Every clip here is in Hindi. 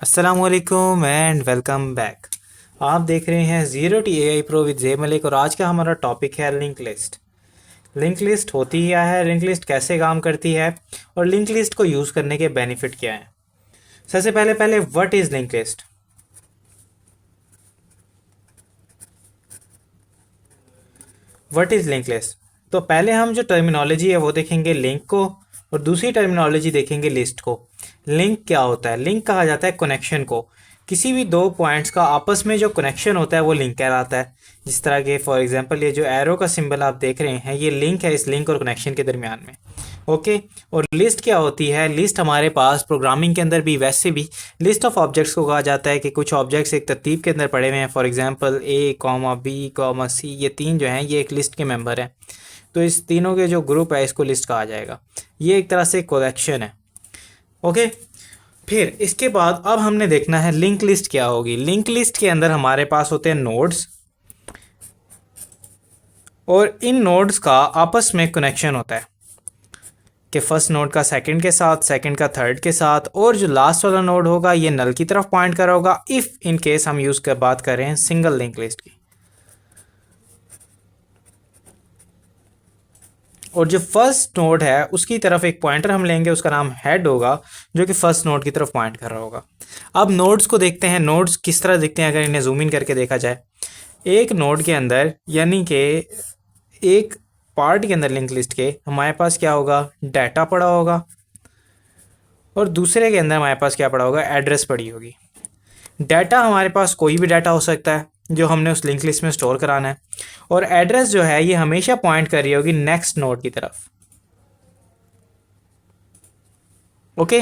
अस्सलामुअलैकुम एंड वेलकम बैक। आप देख रहे हैं zero T AI pro with J Malik और आज का हमारा टॉपिक है लिंक लिस्ट। लिंक लिस्ट होती क्या है, लिंक लिस्ट कैसे काम करती है और लिंक लिस्ट को यूज़ करने के बेनिफिट क्या हैं। सबसे पहले पहले what is link list. What is link list, तो पहले हम जो टर्मिनोलॉजी है वो देखेंगे लिंक को और दूसरी टर्मिनोलॉजी देखेंगे लिस्ट को। लिंक क्या होता है? लिंक कहा जाता है कनेक्शन को। किसी भी दो पॉइंट्स का आपस में जो कनेक्शन होता है वो लिंक कहलाता है। जिस तरह के फॉर एग्जांपल ये जो एरो का सिंबल आप देख रहे हैं ये लिंक है, इस लिंक और कनेक्शन के दरमियान में। ओके। और लिस्ट क्या होती है? लिस्ट हमारे पास प्रोग्रामिंग के अंदर भी वैसे भी लिस्ट ऑफ ऑब्जेक्ट्स को कहा जाता है कि कुछ ऑब्जेक्ट्स एक तरतीब के अंदर पड़े हुए हैं। For example A comma B comma C, ये तीन जो हैं ये एक लिस्ट के मेंबर हैं, तो इस तीनों के जो ग्रुप है इसको लिस्ट कहा जाएगा। ये एक तरह से कलेक्शन है। ओके। फिर इसके बाद अब हमने देखना है लिंक लिस्ट क्या होगी। लिंक लिस्ट के अंदर हमारे पास होते हैं नोड्स और इन नोड्स का आपस में कनेक्शन होता है कि फर्स्ट नोड का सेकंड के साथ, सेकंड का थर्ड के साथ, और जो लास्ट वाला नोड होगा ये नल की तरफ पॉइंट कर रहा होगा इफ़ इन केस हम यूज़ कर बात कर रहे हैं सिंगल लिंक लिस्ट की। और जो फर्स्ट नोड है उसकी तरफ एक पॉइंटर हम लेंगे, उसका नाम हेड होगा, जो कि फर्स्ट नोड की तरफ पॉइंट कर रहा होगा। अब नोड्स को देखते हैं, नोड्स किस तरह दिखते हैं अगर इन्हें जूम इन करके देखा जाए। एक नोड के अंदर यानी कि एक पार्ट के अंदर लिंक लिस्ट के हमारे पास क्या होगा, डाटा पड़ा होगा, और दूसरे के अंदर हमारे पास क्या पड़ा होगा, एड्रेस पड़ी होगी। डाटा हमारे पास कोई भी डाटा हो सकता है जो हमने उस लिंक लिस्ट में स्टोर कराना है, और एड्रेस जो है ये हमेशा पॉइंट कर रही होगी नेक्स्ट नोड की तरफ। ओके।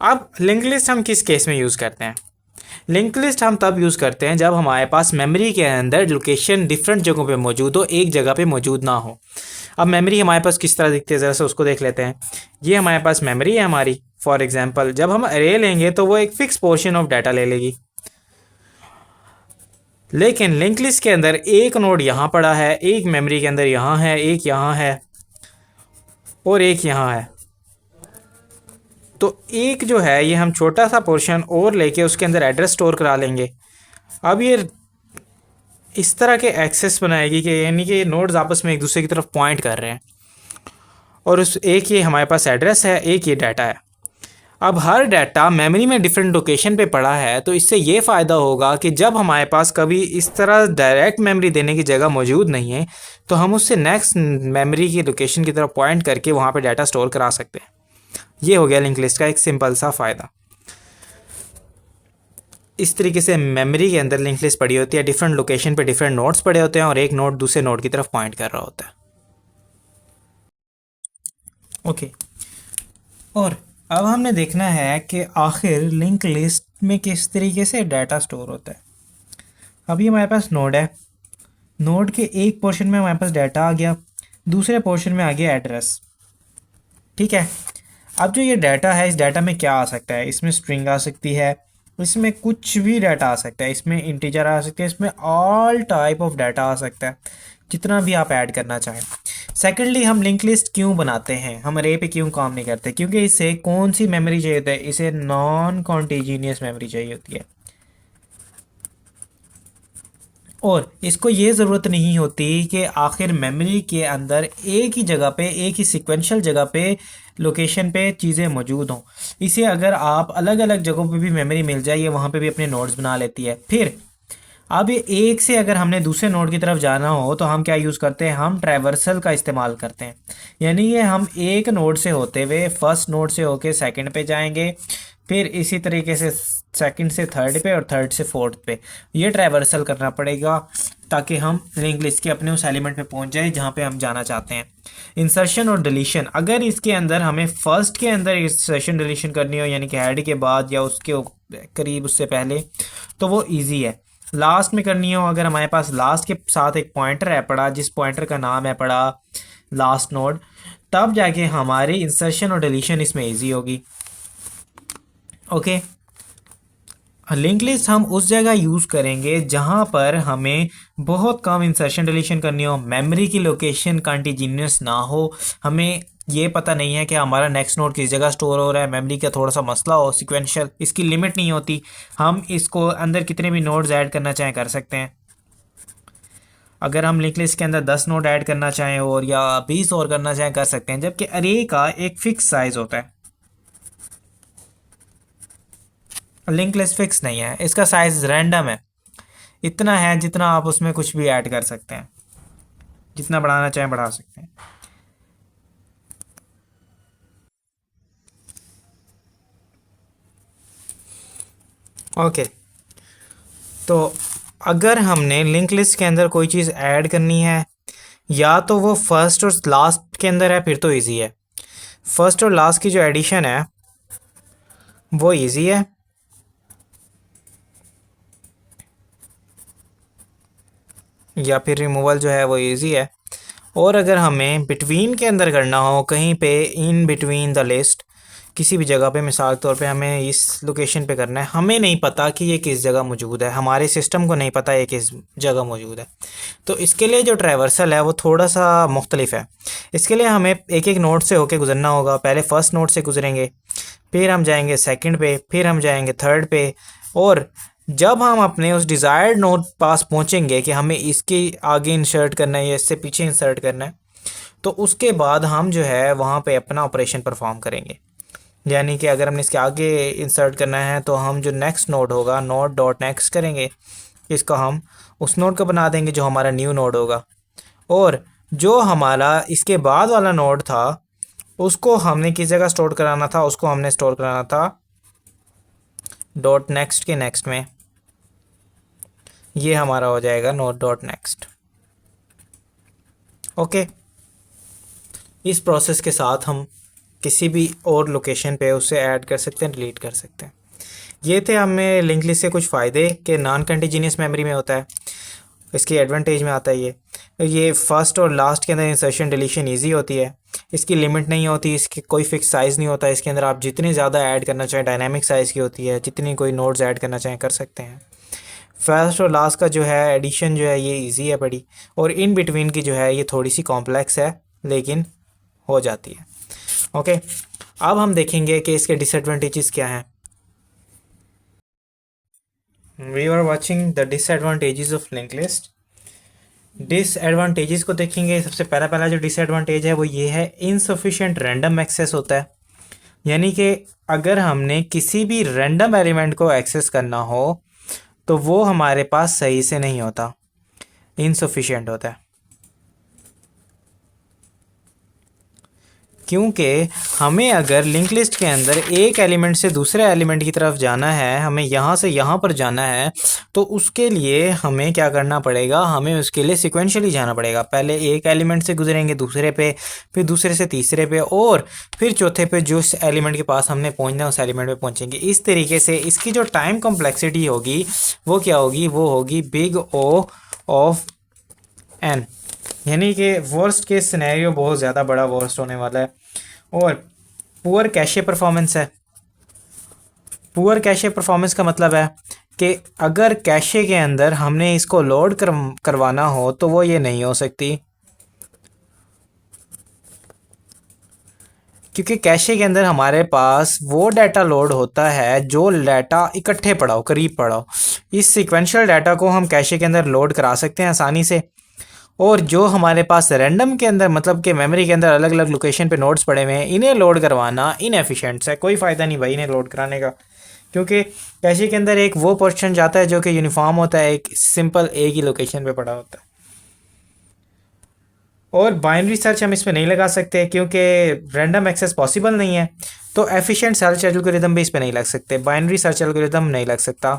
अब लिंक लिस्ट हम किस केस में यूज़ करते हैं? लिंक लिस्ट हम तब यूज़ करते हैं जब हमारे पास मेमोरी के अंदर लोकेशन डिफरेंट जगहों पे मौजूद हो, एक जगह पे मौजूद ना हो। अब मेमोरी हमारे पास किस तरह दिखती है ज़रा से उसको देख लेते हैं। ये हमारे पास मेमोरी है हमारी। फॉर एग्जांपल जब हम अरे लेंगे तो वो एक फिक्स पोर्शन ऑफ डाटा ले लेगी, लेकिन लिंक लिस्ट के अंदर एक नोड यहाँ पड़ा है, एक मेमोरी के अंदर यहाँ है, एक यहाँ है और एक यहाँ है। तो एक जो है ये हम छोटा सा पोर्शन और लेके उसके अंदर एड्रेस स्टोर करा लेंगे। अब ये इस तरह के एक्सेस बनाएगी कि यानी कि नोड्स आपस में एक दूसरे की तरफ पॉइंट कर रहे हैं, और उस एक ये हमारे पास एड्रेस है, एक ये डाटा है। अब हर डाटा मेमोरी में डिफरेंट लोकेशन पे पड़ा है, तो इससे ये फ़ायदा होगा कि जब हमारे पास कभी इस तरह डायरेक्ट मेमोरी देने की जगह मौजूद नहीं है तो हम उससे नेक्स्ट मेमोरी की लोकेशन की तरफ पॉइंट करके वहाँ पे डाटा स्टोर करा सकते हैं। ये हो गया लिंक लिस्ट का एक सिंपल सा फ़ायदा। इस तरीके से मेमोरी के अंदर लिंक लिस्ट पड़ी होती है, डिफरेंट लोकेशन पे डिफरेंट नोड्स पड़े होते हैं और एक नोड दूसरे नोड की तरफ पॉइंट कर रहा होता है। ओके। और अब हमने देखना है कि आखिर लिंक लिस्ट में किस तरीके से डाटा स्टोर होता है। अभी हमारे पास नोड है, नोड के एक पोर्शन में हमारे पास डाटा आ गया, दूसरे पोर्शन में आ गया एड्रेस। ठीक है। अब जो ये डाटा है इस डाटा में क्या आ सकता है? इसमें स्ट्रिंग आ सकती है, इसमें कुछ भी डाटा आ सकता है, इसमें इंटीजर आ सकते हैं, इसमें ऑल टाइप ऑफ डाटा आ सकता है, जितना भी आप ऐड करना चाहें। सेकेंडली हम लिंक लिस्ट क्यों बनाते हैं, हम अरे पे क्यों काम नहीं करते? क्योंकि इसे कौन सी मेमोरी चाहिए होती है? इसे नॉन कॉन्टिजीनियस मेमोरी चाहिए होती है, और इसको ये ज़रूरत नहीं होती कि आखिर मेमोरी के अंदर एक ही जगह पे, एक ही सिक्वेंशियल जगह पे, लोकेशन पे चीज़ें मौजूद हों। इसे अगर आप अलग अलग जगहों पे भी मेमोरी मिल जाए ये वहाँ पे भी अपने नोड्स बना लेती है। फिर अब ये एक से अगर हमने दूसरे नोड की तरफ जाना हो तो हम क्या यूज़ करते हैं? हम ट्रैवर्सल का इस्तेमाल करते हैं, यानी ये हम एक नोड से होते हुए फर्स्ट नोड से होके सेकंड पे जाएंगे, फिर इसी तरीके से सेकंड से थर्ड पे और थर्ड से फोर्थ पे, ये ट्रैवर्सल करना पड़ेगा ताकि हम लिंक लिस्ट के अपने उस एलिमेंट पे पहुंच जाए जहाँ पे हम जाना चाहते हैं। इंसर्शन और डिलीशन, अगर इसके अंदर हमें फर्स्ट के अंदर इंसर्शन डिलीशन करनी हो यानी कि हेड के बाद या उसके करीब उससे पहले, तो वो ईजी है। लास्ट में करनी हो अगर हमारे पास लास्ट के साथ एक पॉइंटर है पड़ा, जिस पॉइंटर का नाम है पड़ा लास्ट नोड, तब जाके हमारी इंसर्शन और डिलीशन इसमें इजी होगी। ओके। लिंक लिस्ट हम उस जगह यूज़ करेंगे जहाँ पर हमें बहुत कम इंसर्शन डिलीशन करनी हो, मेमोरी की लोकेशन कंटिन्यूस ना हो, हमें ये पता नहीं है कि हमारा नेक्स्ट नोड किस जगह स्टोर हो रहा है, मेमोरी का थोड़ा सा मसला हो, सिक्वेंशियल, इसकी लिमिट नहीं होती। हम इसको अंदर कितने भी नोड्स ऐड करना चाहें कर सकते हैं। अगर हम लिंक लिस्ट के अंदर 10 नोड ऐड करना चाहें और या 20 और करना चाहें कर सकते हैं, जबकि अरे का एक फिक्स साइज होता है। लिंक लिस्ट फिक्स नहीं है, इसका साइज रैंडम है, इतना है जितना आप उसमें कुछ भी ऐड कर सकते हैं, जितना बढ़ाना चाहें बढ़ा सकते हैं। ओके, तो अगर हमने लिंक लिस्ट के अंदर कोई चीज़ ऐड करनी है, या तो वो फर्स्ट और लास्ट के अंदर है, फिर तो इजी है। फर्स्ट और लास्ट की जो एडिशन है वो इजी है, या फिर रिमूवल जो है वो इजी है। और अगर हमें बिटवीन के अंदर करना हो, कहीं पे इन बिटवीन द लिस्ट, किसी भी जगह पे, मिसाल के तौर पे हमें इस लोकेशन पे करना है, हमें नहीं पता कि ये किस जगह मौजूद है, हमारे सिस्टम को नहीं पता ये किस जगह मौजूद है, तो इसके लिए जो ट्रैवर्सल है वो थोड़ा सा मुख्तलिफ है। इसके लिए हमें एक एक नोड से होके गुजरना होगा। पहले फर्स्ट नोड से गुजरेंगे, फिर हम जाएंगे सेकंड पे, फिर हम जाएंगे थर्ड पे, और जब हम अपने उस डिज़ायर्ड नोड पास पहुंचेंगे कि हमें इसके आगे इंसर्ट करना है या इससे पीछे इंसर्ट करना है, तो उसके बाद हम जो है वहाँ पे अपना ऑपरेशन परफॉर्म करेंगे। यानी कि अगर हमने इसके आगे इंसर्ट करना है तो हम जो नेक्स्ट नोड होगा, नोड डॉट नेक्स्ट करेंगे, इसका हम उस नोड को बना देंगे जो हमारा न्यू नोड होगा, और जो हमारा इसके बाद वाला नोड था उसको हमने किस जगह स्टोर कराना था, उसको हमने स्टोर कराना था डॉट नेक्स्ट के नेक्स्ट में। ये हमारा हो जाएगा नोड डॉट नेक्स्ट। ओके, इस प्रोसेस के साथ हम किसी भी और लोकेशन पे उसे ऐड कर सकते हैं, डिलीट कर सकते हैं। ये थे हमें लिंक लिस्ट से कुछ फ़ायदे कि नॉन कंटिन्यूस मेमोरी में होता है, इसकी एडवांटेज में आता है। ये फर्स्ट और लास्ट के अंदर इंसर्शन डिलीशन इजी होती है, इसकी लिमिट नहीं होती, इसकी कोई फिक्स साइज़ नहीं होता, इसके अंदर आप जितनी ज़्यादा ऐड करना चाहें, डायनामिक साइज़ की होती है, जितनी कोई नोड्स ऐड करना चाहें कर सकते हैं। फर्स्ट और लास्ट का जो है एडिशन जो है ये इजी है बड़ी, और इन बिटवीन की जो है ये थोड़ी सी कॉम्प्लेक्स है लेकिन हो जाती है। ओके, अब हम देखेंगे कि इसके डिसएडवांटेजेस क्या हैं। We are watching the disadvantages of link list. Disadvantages को देखेंगे। सबसे पहला पहला जो डिसएडवांटेज है वो ये है, इनसफिशिएंट रैंडम एक्सेस होता है। यानी कि अगर हमने किसी भी रैंडम एलिमेंट को एक्सेस करना हो तो वो हमारे पास सही से नहीं होता, इनसफिशिएंट होता है, क्योंकि हमें अगर लिंक लिस्ट के अंदर एक एलिमेंट से दूसरे एलिमेंट की तरफ जाना है, हमें यहाँ से यहाँ पर जाना है, तो उसके लिए हमें क्या करना पड़ेगा, हमें उसके लिए सिक्वेंशियली जाना पड़ेगा। पहले एक एलिमेंट से गुजरेंगे दूसरे पे, फिर दूसरे से तीसरे पे, और फिर चौथे पे जो एलिमेंट के पास हमने पहुँचना है उस एलिमेंट पे पहुँचेंगे। इस तरीके से इसकी जो टाइम कॉम्प्लेक्सिटी होगी वो क्या होगी, वो होगी बिग ओ ऑफ एन। यानी कि वर्स्ट केस सिनेरियो बहुत ज़्यादा बड़ा वर्स्ट होने वाला है। और पुअर कैशे परफॉर्मेंस है। पुअर कैशे परफॉर्मेंस का मतलब है कि अगर कैशे के अंदर हमने इसको लोड करवाना हो तो वो ये नहीं हो सकती, क्योंकि कैशे के अंदर हमारे पास वो डाटा लोड होता है जो डाटा इकट्ठे पड़ा हो, करीब पड़ा हो। इस सीक्वेंशियल डाटा को हम कैशे के अंदर लोड करा सकते हैं आसानी से, और जो हमारे पास रैंडम के अंदर, मतलब कि मेमोरी के अंदर अलग अलग लोकेशन पे नोड्स पड़े हुए हैं, इन्हें लोड करवाना इनएफिशिएंट है, कोई फ़ायदा नहीं भाई इन्हें लोड कराने का, क्योंकि कैशे के अंदर एक वो पोर्शन जाता है जो कि यूनिफॉर्म होता है, एक सिंपल एक ही लोकेशन पे पड़ा होता है। और बाइनरी सर्च हम इसमें नहीं लगा सकते क्योंकि रैंडम एक्सेस पॉसिबल नहीं है, तो एफिशिएंट सर्च एल्गोरिदम भी इस पर नहीं लग सकते, बाइनरी सर्च एल्गोरिदम नहीं लग सकता।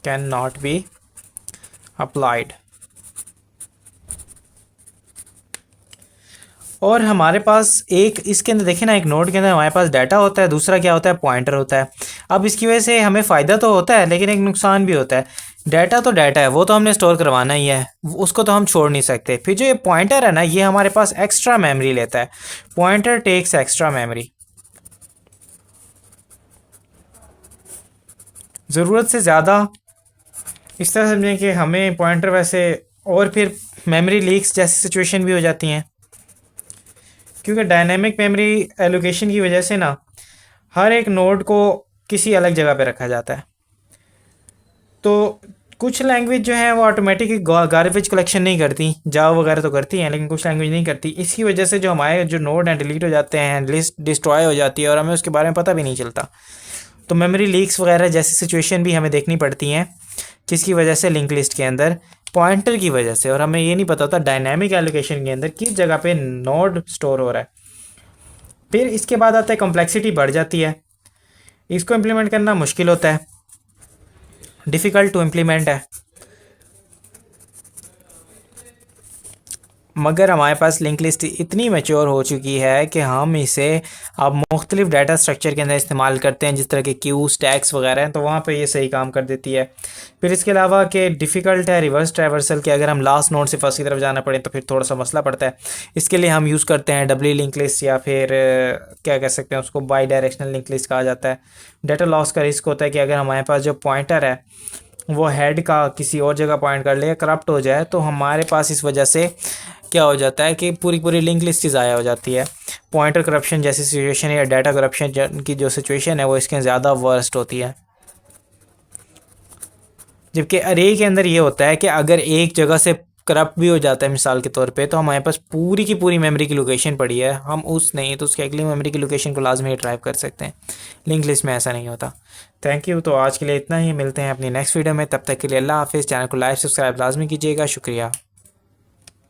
Can not be applied. और हमारे पास एक इसके अंदर देखें ना, एक नोड के अंदर हमारे पास डाटा होता है, दूसरा क्या होता है, पॉइंटर होता है। अब इसकी वजह से हमें फ़ायदा तो होता है लेकिन एक नुकसान भी होता है। डाटा तो डाटा है, वो तो हमने स्टोर करवाना ही है, उसको तो हम छोड़ नहीं सकते। फिर जो ये पॉइंटर है ना, ये हमारे पास एक्स्ट्रा मेमोरी लेता है। पॉइंटर टेक्स एक्स्ट्रा मेमोरी, ज़रूरत से ज़्यादा। इस तरह समझें कि हमें पॉइंटर वैसे और फिर मेमोरी लीक्स जैसी सिचुएशन भी हो जाती हैं, क्योंकि डायनेमिक मेमोरी एलोकेशन की वजह से ना हर एक नोड को किसी अलग जगह पे रखा जाता है। तो कुछ लैंग्वेज जो है वो ऑटोमेटिक गार्बेज कलेक्शन नहीं करती, जावा वगैरह तो करती हैं लेकिन कुछ लैंग्वेज नहीं करती। इसकी वजह से जो हमारे जो नोड हैं डिलीट हो जाते हैं, लिस्ट डिस्ट्रॉय हो जाती है और हमें उसके बारे में पता भी नहीं चलता। तो मेमोरी लीक्स वगैरह जैसी सिचुएशन भी हमें देखनी पड़ती हैं, जिसकी वजह से लिंक लिस्ट के अंदर पॉइंटर की वजह से, और हमें ये नहीं पता होता डायनामिक एलोकेशन के अंदर किस जगह पे नोड स्टोर हो रहा है। फिर इसके बाद आता है कॉम्प्लेक्सिटी बढ़ जाती है, इसको इम्प्लीमेंट करना मुश्किल होता है, डिफ़िकल्ट टू इम्प्लीमेंट है। मगर हमारे पास लिंक लिस्ट इतनी मैच्योर हो चुकी है कि हम इसे अब मुख्तलिफ डाटा स्ट्रक्चर के अंदर इस्तेमाल करते हैं, जिस तरह के क्यू स्टैक्स वगैरह हैं, तो वहाँ पे ये सही काम कर देती है। फिर इसके अलावा कि डिफ़िकल्ट है रिवर्स ट्रैवर्सल, कि अगर हम लास्ट नोड से फर्स्ट की तरफ जाना पड़े तो फिर थोड़ा सा मसला पड़ता है। इसके लिए हम यूज़ करते हैं डब्ल्यू लिंक लिस्ट, या फिर क्या कह सकते हैं उसको, बाई डायरेक्शनल लिंक लिस्ट कहा जाता है। डाटा लॉस का रिस्क होता है कि अगर हमारे पास जो पॉइंटर है वो हेड का किसी और जगह पॉइंट कर ले या करप्ट हो जाए, तो हमारे पास इस वजह से क्या हो जाता है कि पूरी पूरी लिंक लिस्ट ज़ाया हो जाती है। पॉइंटर करप्शन जैसी सिचुएशन या डाटा करप्शन की जो सिचुएशन है वो इसके ज़्यादा वर्स्ट होती है। जबकि अरे के अंदर ये होता है कि अगर एक जगह से करप्ट भी हो जाता है मिसाल के तौर पे, तो हमारे पास पूरी की पूरी मेमोरी की लोकेशन पड़ी है, हम उस नहीं तो उसके अगली मेमोरी की लोकेशन को लाजमी ड्राइव कर सकते हैं। लिंक लिस्ट में ऐसा नहीं होता। Thank you. तो आज के लिए इतना ही, मिलते हैं अपनी नेक्स्ट वीडियो में, तब तक के लिए अल्लाह हाफिज़। चैनल को लाइक सब्सक्राइब लाजमी कीजिएगा। शुक्रिया।